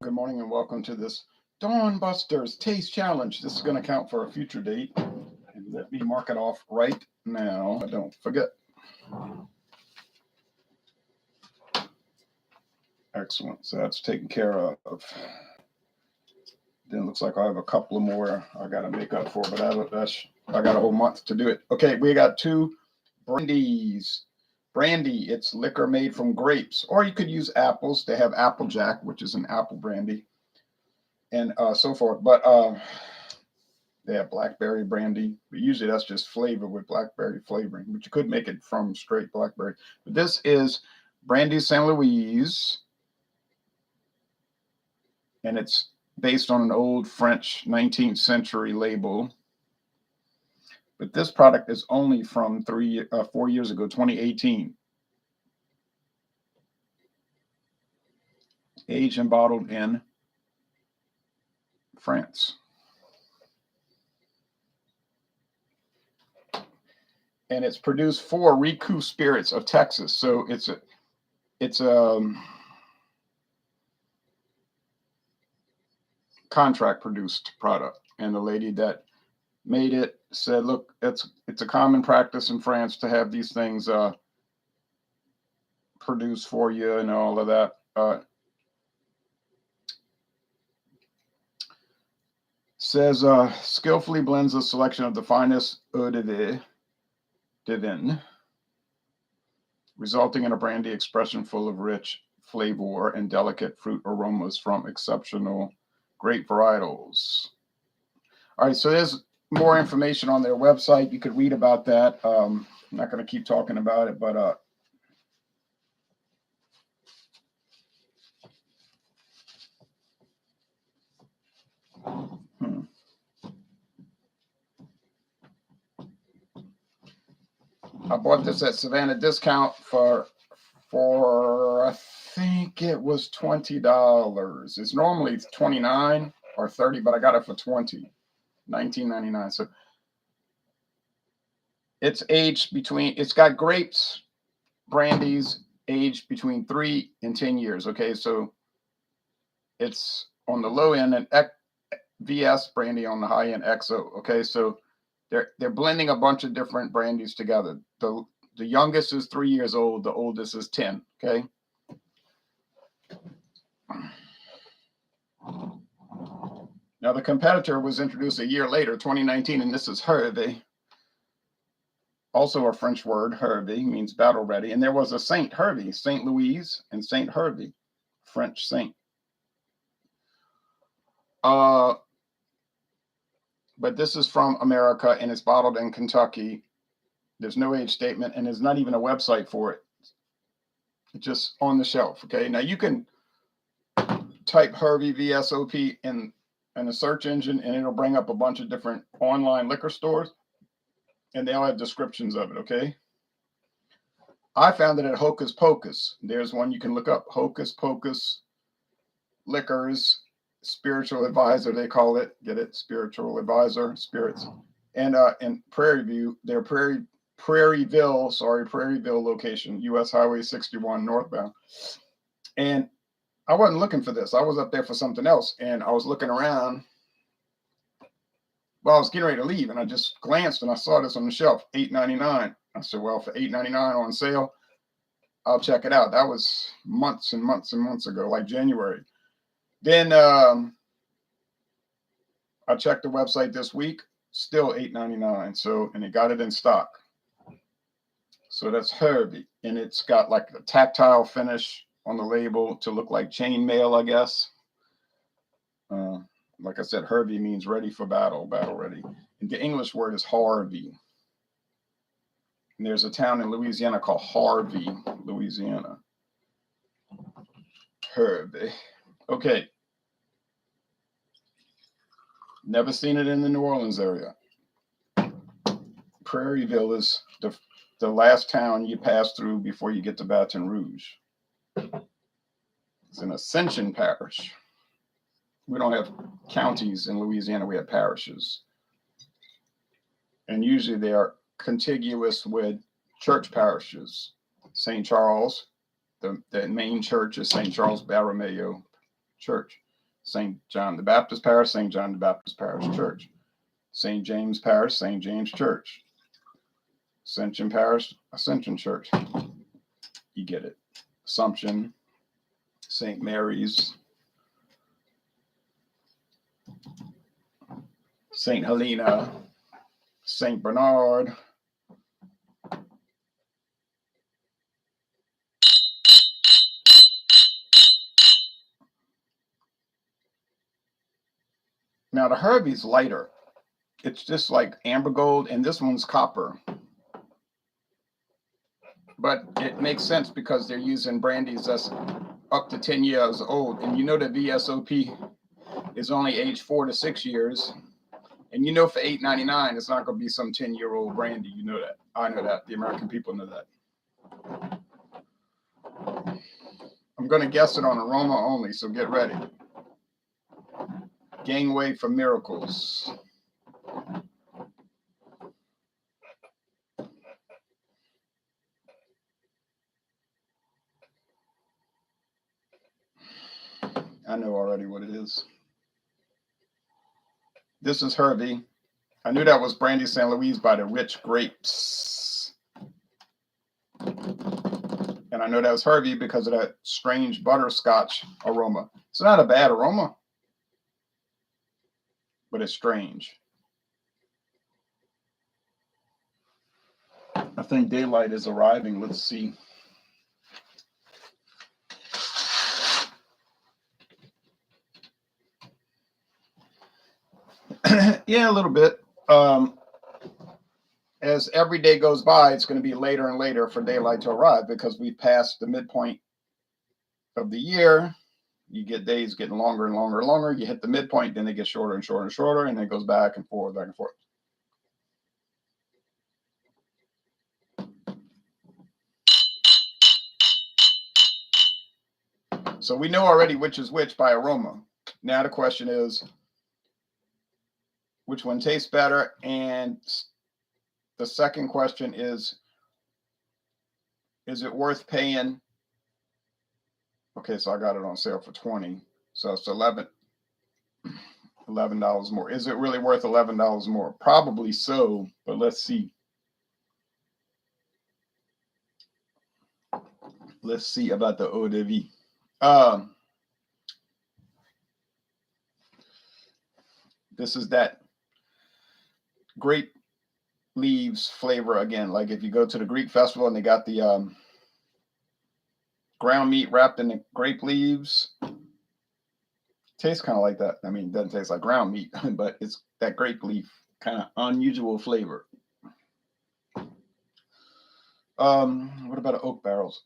good morning, and welcome to this Dawn Busters Taste Challenge. This is going to count for a future date. And let me mark it off right now. I don't forget. Excellent. So that's taken care of. Then it looks like I have a couple of more I got to make up for, but I got a whole month to do it. Okay, we got 2 brandies. Brandy, it's liquor made from grapes, or you could use apples. They have Applejack, which is an apple brandy, and so forth. But they have blackberry brandy, but usually that's just flavored with blackberry flavoring, but you could make it from straight blackberry. But this is Brandy Sainte Louise, and it's based on an old French 19th century label. But this product is only from 4 years ago, 2018. Aged and bottled in France. And it's produced for Ricou Spirits of Texas. So it's a contract produced product. And the lady that made it said, look, it's a common practice in France to have these things produced for you and all of that. Says skillfully blends a selection of the finest eau de vin, resulting in a brandy expression full of rich flavor and delicate fruit aromas from exceptional grape varietals. All right, so there's more information on their website. You could read about that. I'm not going to keep talking about it, but I bought this at Savannah discount for I think it was $20. It's normally $29 or $30, but I got it for $20, $19.99. So it's aged it's got grapes, brandies aged between 3 and 10 years. Okay, so it's on the low end and VS brandy on the high end XO. Okay, so they're blending a bunch of different brandies together. The youngest is 3 years old. The oldest is 10. Okay. Now the competitor was introduced a year later, 2019, and this is Hervé. Also a French word. Hervé means battle ready. And there was a Saint Hervé, Sainte Louise, and Saint Hervé, French saint. But this is from America, and it's bottled in Kentucky. There's no age statement, and there's not even a website for it. It's just on the shelf. Okay. Now you can type Hervé VSOP in a search engine, and it'll bring up a bunch of different online liquor stores, and they all have descriptions of it. Okay. I found it at Hocus Pocus. There's one you can look up, Hocus Pocus Liquors Spiritual Advisor, they call it. Get it? Spiritual Advisor, Spirits. And in Prairie View, their Prairieville location, US Highway 61 northbound. And I wasn't looking for this. I was up there for something else, and I was looking around. Well, I was getting ready to leave, and I just glanced, and I saw this on the shelf, $8.99. I said, well, for $8.99 on sale, I'll check it out. That was months and months and months ago, like January. Then I checked the website this week, still $8.99. So, and it got it in stock. So that's Hervé, and it's got like a tactile finish on the label to look like chainmail, I guess. Like I said, Hervé means ready for battle, battle ready. And the English word is Harvey. And there's a town in Louisiana called Harvey, Louisiana. Hervé. Okay. Never seen it in the New Orleans area. Prairieville is the last town you pass through before you get to Baton Rouge. It's an Ascension parish. We don't have counties in Louisiana, we have parishes. And usually they are contiguous with church parishes. St. Charles, the main church is St. Charles Borromeo Church. St. John the Baptist Parish, St. John the Baptist Parish Church. St. James Parish, St. James Church. Ascension Parish, Ascension Church. You get it. Assumption, St. Mary's, St. Helena, St. Bernard. Now the Hervé's lighter. It's just like amber gold, and this one's copper. But it makes sense because they're using brandies that's up to 10 years old. And you know that VSOP is only aged 4 to 6 years. And you know for $8.99, it's not going to be some 10-year-old brandy. You know that. I know that. The American people know that. I'm going to guess it on aroma only, so get ready. Gangway for Miracles. I know already what it is. This is Hervé. I knew that was Brandy Sainte Louise by the Rich Grapes. And I know that was Hervé because of that strange butterscotch aroma. It's not a bad aroma, but it's strange. I think daylight is arriving. Let's see. Yeah, a little bit. As every day goes by, it's going to be later and later for daylight to arrive because we passed the midpoint of the year. You get days getting longer and longer and longer. You hit the midpoint, then they get shorter and shorter and shorter, and then it goes back and forth, back and forth. So we know already which is which by aroma. Now the question is, which one tastes better? And the second question is it worth paying? Okay, so I got it on sale for $20. So it's $11 more. Is it really worth $11 more? Probably so, but let's see. Let's see about the eau de vie. This is that grape leaves flavor again. Like if you go to the Greek festival and they got the ground meat wrapped in the grape leaves, tastes kind of like that. I mean, it doesn't taste like ground meat, but it's that grape leaf kind of unusual flavor. What about oak barrels?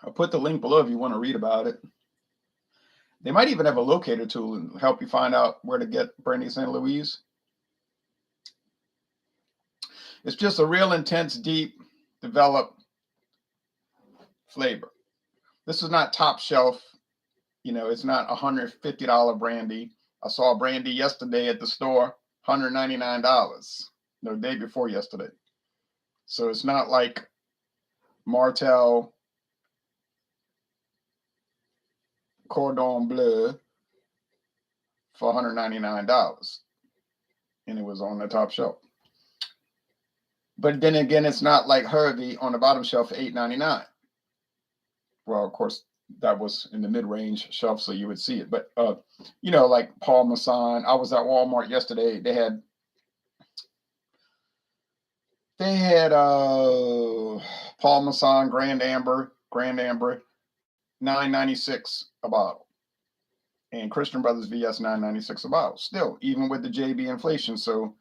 I'll put the link below if you want to read about it. They might even have a locator tool and help you find out where to get Brandy Sainte Louise. It's just a real intense, deep, developed flavor. This is not top shelf. You know, it's not $150 brandy. I saw a brandy yesterday at the store, $199. No, day before yesterday. So it's not like Martell Cordon Bleu for $199. And it was on the top shelf. But then again, it's not like Hervé on the bottom shelf for $8.99. Well, of course, that was in the mid-range shelf, so you would see it. But, you know, like Paul Masson. I was at Walmart yesterday. They had Paul Masson Grand Amber, $9.96 a bottle. And Christian Brothers VS $9.96 a bottle. Still, even with the JB inflation. So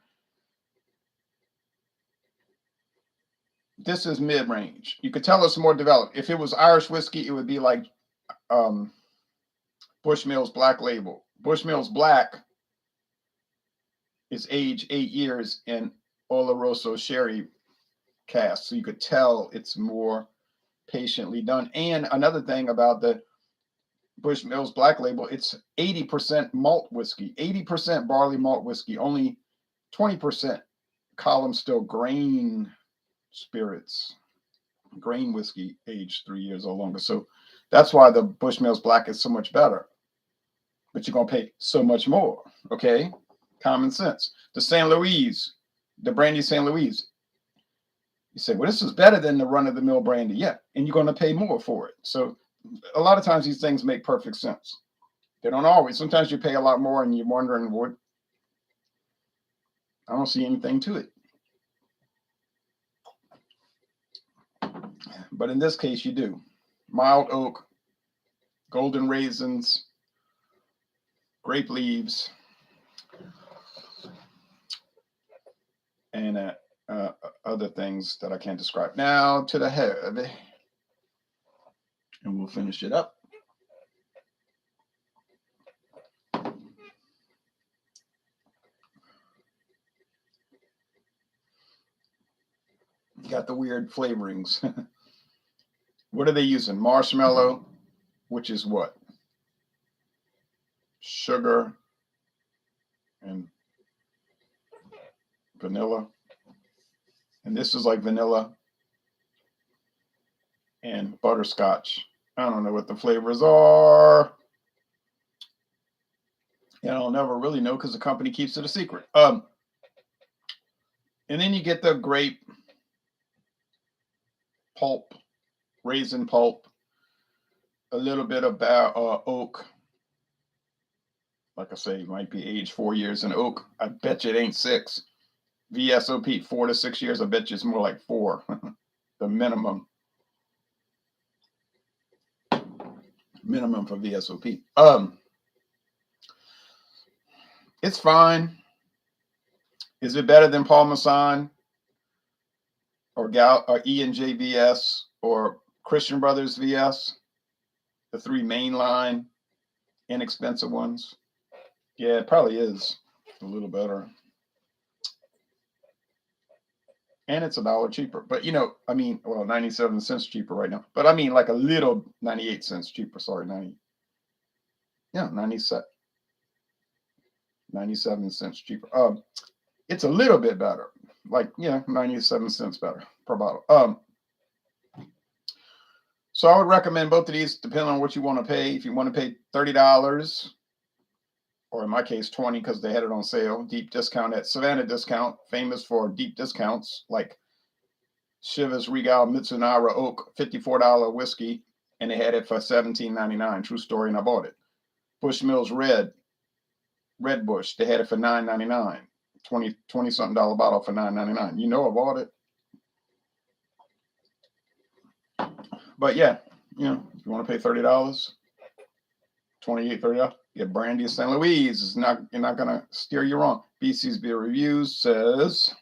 this is mid-range. You could tell it's more developed. If it was Irish whiskey, it would be like Bushmills Black Label. Bushmills Black is aged 8 years in Oloroso sherry cask. So you could tell it's more patiently done. And another thing about the Bushmills Black Label, it's 80% malt whiskey, 80% barley malt whiskey, only 20% column still grain spirits. grain whiskey aged 3 years or longer. So that's why the Bushmills Black is so much better. But you're going to pay so much more. Okay? Common sense. The Sainte Louise, the Brandy Sainte Louise. You say, well, this is better than the run-of-the-mill brandy. Yeah, and you're going to pay more for it. So a lot of times these things make perfect sense. They don't always. Sometimes you pay a lot more and you're wondering, what? I don't see anything to it. But in this case, you do. Mild oak, golden raisins, grape leaves, and other things that I can't describe. Now to the head, and we'll finish it up. Got the weird flavorings. What are they using? Marshmallow, which is what? Sugar and vanilla. And this is like vanilla and butterscotch. I don't know what the flavors are. And I'll never really know because the company keeps it a secret. And then you get the grape pulp, raisin pulp, a little bit of oak. Like I say, it might be aged 4 years in oak. I bet you it ain't 6. VSOP, 4 to 6 years. I bet you it's more like 4, the minimum. Minimum for VSOP. It's fine. Is it better than Parmesan or E&J VS or Christian Brothers VS? The 3 mainline, inexpensive ones. Yeah, it probably is a little better. And it's $1 cheaper. But, you know, I mean, well, 97 cents cheaper right now. But I mean, like a little 98 cents cheaper. Sorry, 97 cents cheaper. It's a little bit better. Like, yeah, 97 cents better per bottle. So I would recommend both of these, depending on what you want to pay. If you want to pay $30, or in my case, 20, because they had it on sale, deep discount at Savannah Discount, famous for deep discounts, like Chivas Regal Mitsunara Oak, $54 whiskey, and they had it for $17.99. True story, and I bought it. Bushmills Red Bush, they had it for $9.99. 20 something dollar bottle for $9.99. You know I bought it. But yeah, you know, if you want to pay $30, $28, $30, get Brandy Sainte Louise. You're not gonna steer you wrong. BC's Beer Reviews says,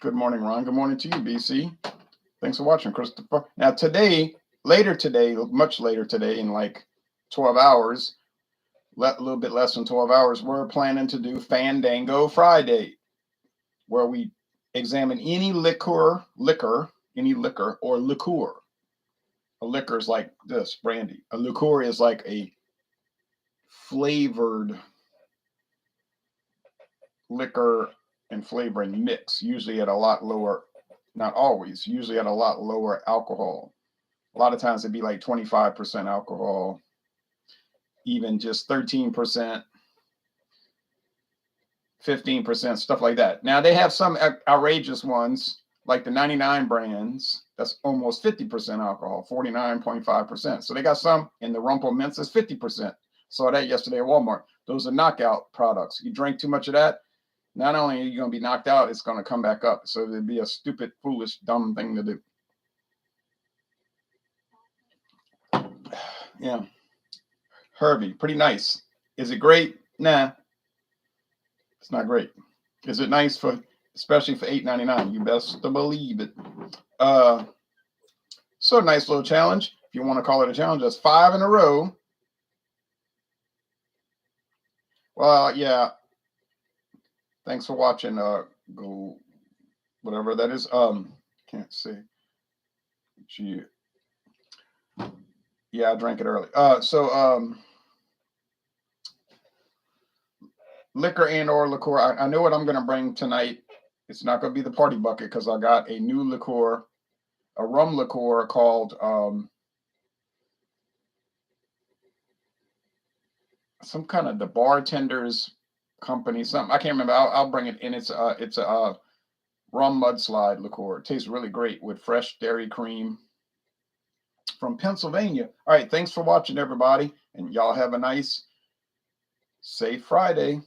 good morning, Ron. Good morning to you, BC. Thanks for watching, Christopher. Now later today, much later today, in like 12 hours, a little bit less than 12 hours, we're planning to do Fandango Friday, where we examine any liquor or liqueur. A liquor is like this, brandy. A liqueur is like a flavored liquor and flavoring mix, usually at a lot lower, not always, usually at a lot lower alcohol. A lot of times it'd be like 25% alcohol, even just 13%, 15%, stuff like that. Now they have some outrageous ones, like the 99 brands, that's almost 50% alcohol, 49.5%. So they got some in the Rumpel Mints is 50%. Saw that yesterday at Walmart. Those are knockout products. You drink too much of that, not only are you going to be knocked out, it's going to come back up. So it'd be a stupid, foolish, dumb thing to do. Yeah. Hervé, pretty nice. Is it great? Nah. It's not great. Is it nice especially for $8.99? You best to believe it. So nice little challenge. If you want to call it a challenge, that's 5 in a row. Well, yeah. Thanks for watching. Go whatever that is. Can't say. Gee. Yeah, I drank it early. Liquor and or liqueur. I know what I'm going to bring tonight It's not going to be the party bucket because I got a new liqueur, a rum liqueur called some kind of the bartender's company, something I can't remember. I'll bring it in. It's a rum mudslide liqueur. It tastes really great with fresh dairy cream from Pennsylvania. All right, thanks for watching, everybody, and y'all have a nice, safe Friday.